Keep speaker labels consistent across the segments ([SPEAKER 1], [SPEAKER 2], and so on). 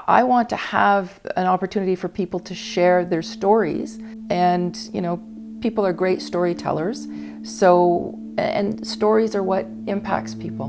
[SPEAKER 1] I want to have an opportunity for people to share their stories, and people are great storytellers. So, and stories are what impacts people.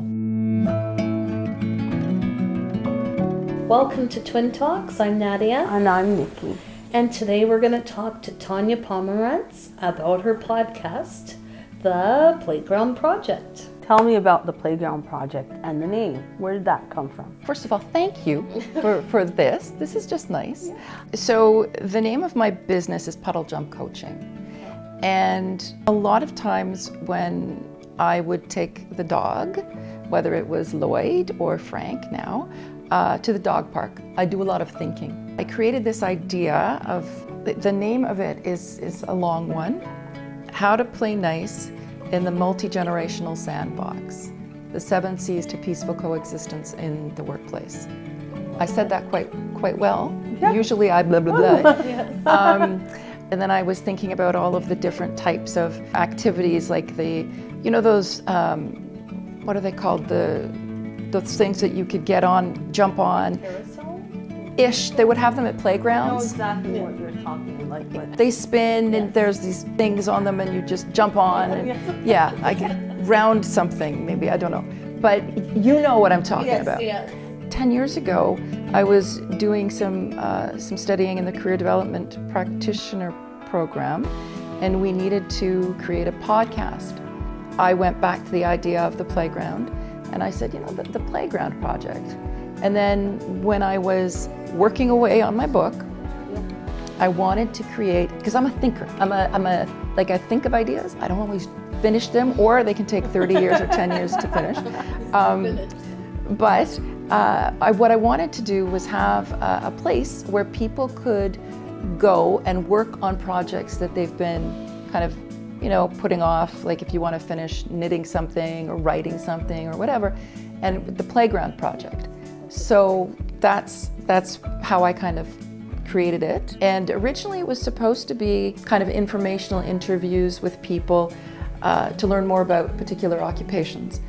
[SPEAKER 2] Welcome to Twin Talks. I'm Nadia.
[SPEAKER 3] And I'm Nikki.
[SPEAKER 2] And today we're going to talk to Tonya Pomerantz about her podcast, The Playground Project.
[SPEAKER 3] Tell me about the Playground Project and the name. Where did that come from?
[SPEAKER 1] First of all, thank you for this. This is just nice. Yeah. So the name of my business is Puddle Jump Coaching. And a lot of times when I would take the dog, whether it was Lloyd or Frank now, to the dog park, I do a lot of thinking. I created this idea of, the name of it is a long one, How to Play Nice in the Multi-Generational Sandbox, the 7 C's to Peaceful Coexistence in the Workplace. I said that quite well. Yeah. Usually I blah, blah, blah. Yes. And then I was thinking about all of the different types of activities, like those, what are they called? Those things that you could get on, jump on. Carousel-ish. They would have them at playgrounds.
[SPEAKER 3] I know exactly what you're talking about. Like,
[SPEAKER 1] they spin, yes. And there's these things on them, and you just jump on. And, yeah, I could round something, maybe, I don't know. But you know what I'm talking about.
[SPEAKER 2] Yes.
[SPEAKER 1] 10 years ago, I was doing some studying in the career development practitioner program, and we needed to create a podcast. I went back to the idea of the playground, and I said, the Playground Project. And then when I was working away on my book, I wanted to create, because I'm a thinker. I think of ideas. I don't always finish them, or they can take 30 years or 10 years to finish. But what I wanted to do was have a place where people could go and work on projects that they've been kind of, putting off, like if you want to finish knitting something or writing something or whatever, and the Playground Project. So that's how I kind of created it. And originally it was supposed to be kind of informational interviews with people to learn more about particular occupations.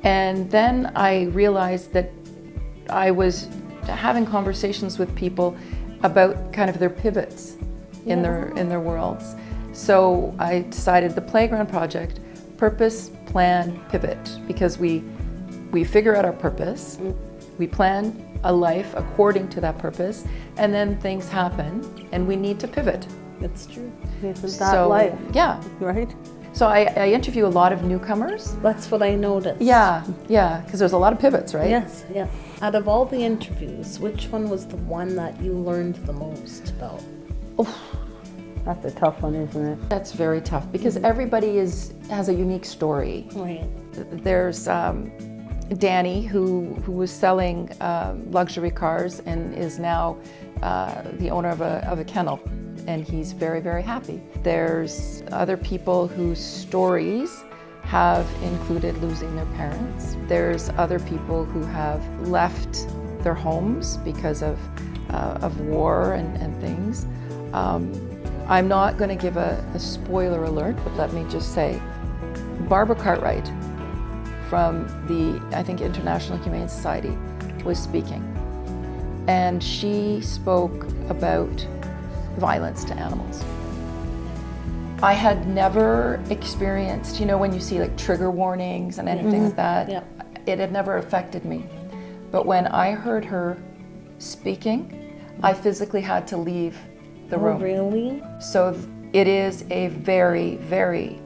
[SPEAKER 1] And then I realized that I was having conversations with people about kind of their pivots in their worlds. So I decided the Playground Project, purpose, plan, pivot, because we figure out our purpose, we plan a life according to that purpose, and then things happen and we need to pivot.
[SPEAKER 3] It's true. Isn't that life?
[SPEAKER 1] Yeah.
[SPEAKER 3] Right?
[SPEAKER 1] So I interview a lot of newcomers.
[SPEAKER 2] That's what I noticed.
[SPEAKER 1] Yeah, because there's a lot of pivots, right?
[SPEAKER 2] Yes, yeah. Out of all the interviews, which one was the one that you learned the most about?
[SPEAKER 1] Oh,
[SPEAKER 3] that's a tough one, isn't it?
[SPEAKER 1] That's very tough, because everybody has a unique story.
[SPEAKER 2] Right.
[SPEAKER 1] There's Danny, who was selling luxury cars and is now the owner of a kennel, and he's very, very happy. There's other people whose stories have included losing their parents. There's other people who have left their homes because of war and things. I'm not going to give a spoiler alert, but let me just say, Barbara Cartwright from the, I think, International Humane Society was speaking. And she spoke about violence to animals. I had never experienced, when you see like trigger warnings and anything like that, it had never affected me. But when I heard her speaking, I physically had to leave the room.
[SPEAKER 2] Really?
[SPEAKER 1] So it is a very, very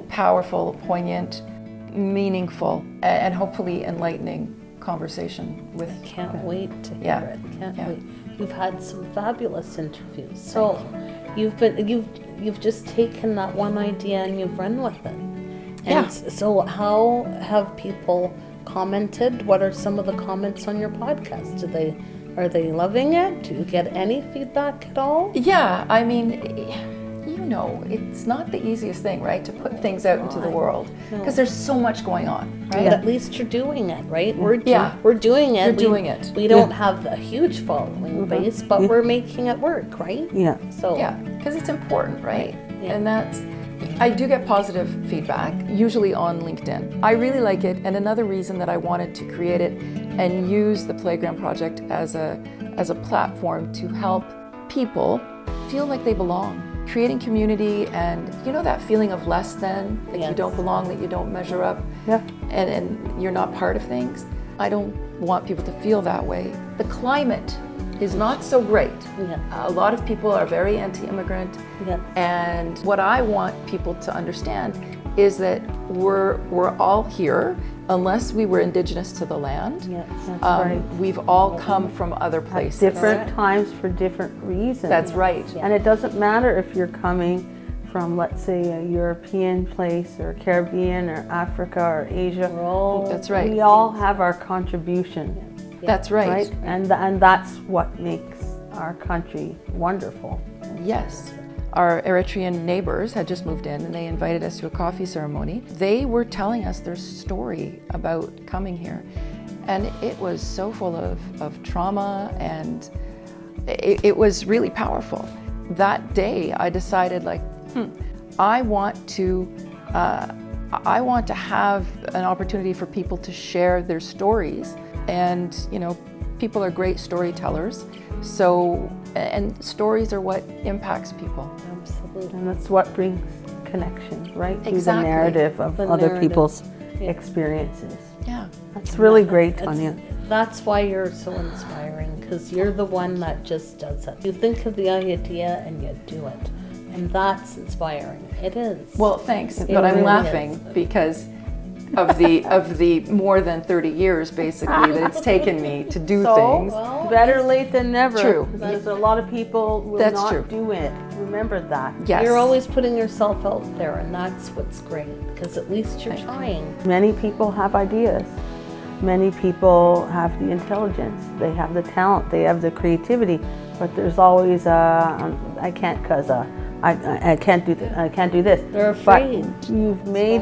[SPEAKER 1] powerful, poignant, meaningful, and hopefully enlightening conversation with.
[SPEAKER 2] I can't wait to hear it. Can't wait. You've had some fabulous interviews. So you've just taken that one idea and you've run with it. And so how have people commented? What are some of the comments on your podcast? Are they loving it? Do you get any feedback at all?
[SPEAKER 1] Yeah, I mean, it's not the easiest thing, right, to put things out into the world, because there's so much going on, right?
[SPEAKER 2] But at least you're doing it, right? We're doing it.
[SPEAKER 1] You're doing it.
[SPEAKER 2] We don't have a huge following base, but we're making it work, right?
[SPEAKER 3] Yeah.
[SPEAKER 2] So
[SPEAKER 1] because it's important, right?
[SPEAKER 2] Yeah.
[SPEAKER 1] And I do get positive feedback, usually on LinkedIn. I really like it, and another reason that I wanted to create it and use the Playground Project as a platform to help people feel like they belong. Creating community and that feeling of less than, that you don't belong, that you don't measure up, and you're not part of things. I don't want people to feel that way. The climate is not so great. A lot of people are very anti-immigrant, and what I want people to understand is that we're all here, unless we were indigenous to the land.
[SPEAKER 3] That's right.
[SPEAKER 1] We've all come from other places.
[SPEAKER 3] Different times for different reasons.
[SPEAKER 1] That's right.
[SPEAKER 3] And it doesn't matter if you're coming from, let's say, a European place or Caribbean or Africa or Asia.
[SPEAKER 1] That's right.
[SPEAKER 3] We all have our contribution.
[SPEAKER 1] That's right.
[SPEAKER 3] And that's what makes our country wonderful.
[SPEAKER 1] Yes. Our Eritrean neighbors had just moved in and they invited us to a coffee ceremony. They were telling us their story about coming here. And it was so full of trauma, and it was really powerful. That day I decided, I want to have an opportunity for people to share their stories. And people are great storytellers. And stories are what impacts people.
[SPEAKER 2] Absolutely.
[SPEAKER 3] And that's what brings connection, right?
[SPEAKER 1] Exactly.
[SPEAKER 3] Through the narrative of other people's experiences.
[SPEAKER 1] Yeah.
[SPEAKER 3] That's really great, Tonya.
[SPEAKER 2] That's why you're so inspiring, because you're the one that just does it. You think of the idea and you do it. And that's inspiring. It is.
[SPEAKER 1] Well, thanks. But I'm laughing because of the more than 30 years basically that it's taken me to do things.
[SPEAKER 3] Better late than never.
[SPEAKER 1] True.
[SPEAKER 3] Because a lot of people will not do it. Remember that.
[SPEAKER 1] Yes.
[SPEAKER 2] You're always putting yourself out there, and that's what's great, because at least you're trying.
[SPEAKER 3] Many people have ideas. Many people have the intelligence. They have the talent. They have the creativity. But there's always I can't because I can't do this. I can't do this.
[SPEAKER 2] They're afraid.
[SPEAKER 3] But you've made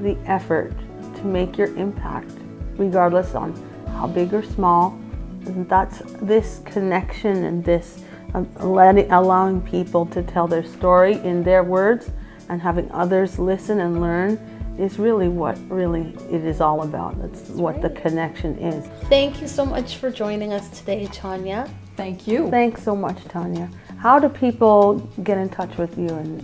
[SPEAKER 3] the effort to make your impact, regardless on how big or small. And that's this connection and this allowing people to tell their story in their words and having others listen and learn is really what it is all about. That's what the connection is.
[SPEAKER 2] Thank you so much for joining us today, Tonya.
[SPEAKER 1] Thank you.
[SPEAKER 3] Thanks so much, Tonya. How do people get in touch with you, and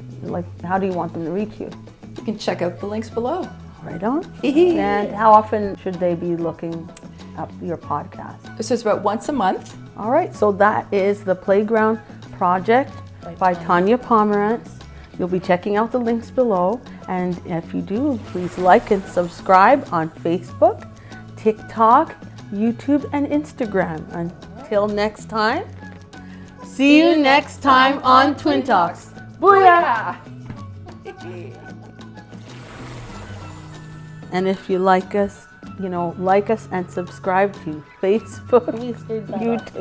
[SPEAKER 3] how do you want them to reach you?
[SPEAKER 1] You can check out the links below.
[SPEAKER 3] Right on. And how often should they be looking up your podcast?
[SPEAKER 1] This is about once a month.
[SPEAKER 3] All right, so that is the Playground Project by Tonya Pomerantz. You'll be checking out the links below, and if you do, please like and subscribe on Facebook, TikTok, YouTube, and Instagram. Until next time, see you next time on Twin Talks. Booyah! And if you like us, like us and subscribe to Facebook, YouTube.